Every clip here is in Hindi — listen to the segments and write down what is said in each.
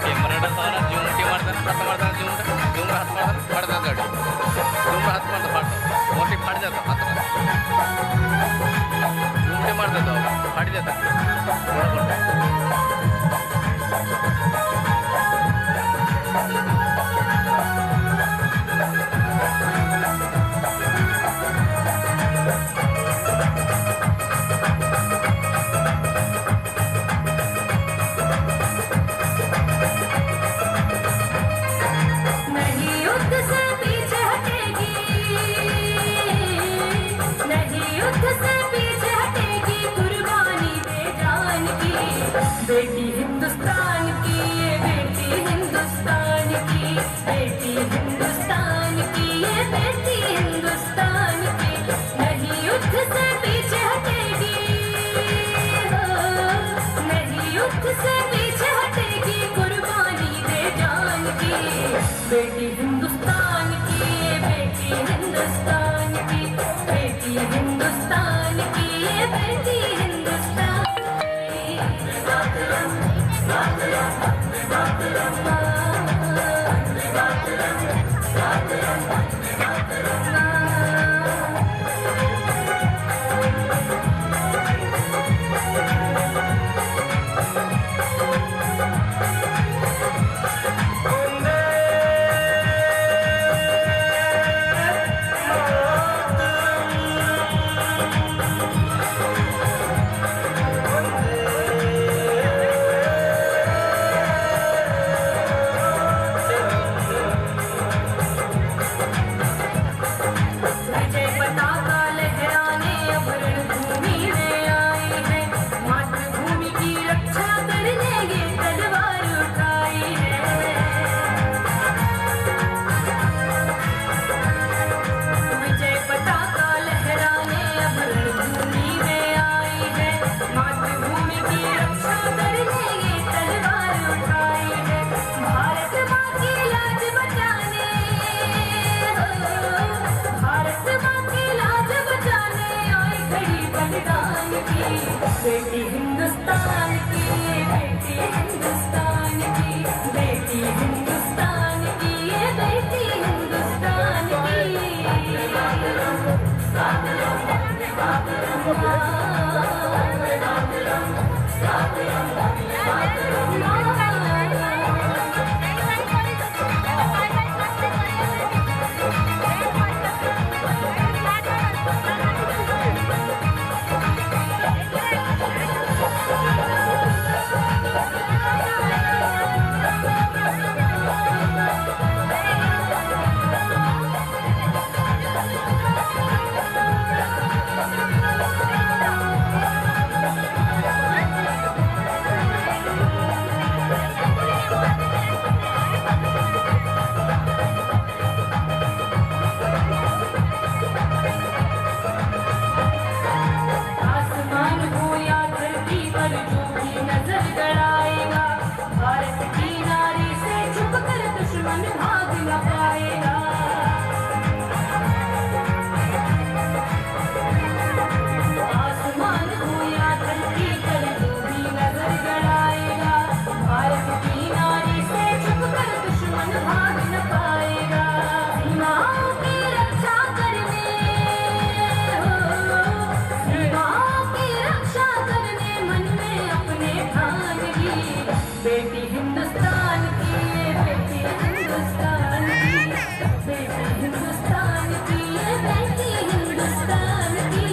कैमरा सारा जूम के ಮಾಡ್ತಾನೆ हाथ ಮಾಡ್ತಾನೆ जूम हाथ ಮಾಡ್ತಾನೆ पड़ता गाड़ी जूम हाथ ಮಾಡ್ತಾ पड़ता मोटी फट जाता हाथ जूम के मार देता फट जाता बेटी हिंदुस्तान की ये बेटी हिंदुस्तान की बेटी हिंदुस्तान की ये बेटी हिंदुस्तान की नहीं युद्ध से पीछे हटेगी हो नहीं युद्ध से पीछे हटेगी कुर्बानी दे जान की बेटी हिंदुस्तान की ये बेटी हिंदुस्तान की बेटी हिंदुस्तान की ये बेटी हिंदुस्तान बेटी हिंदुस्तान की बेटी हिंदुस्तान की बेटी हिंदुस्तान की ये बेटी हिंदुस्तान बेटी हिंदुस्तान की ये बेटी हिंदुस्तान की बेटी हिंदुस्तान की ये बेटी हिंदुस्तान की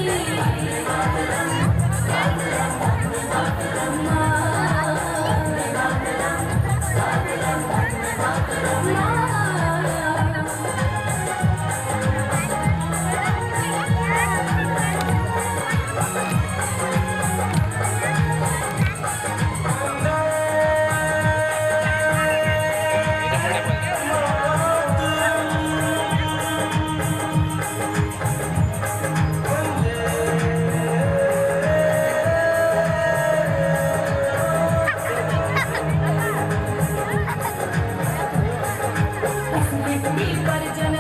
पर जन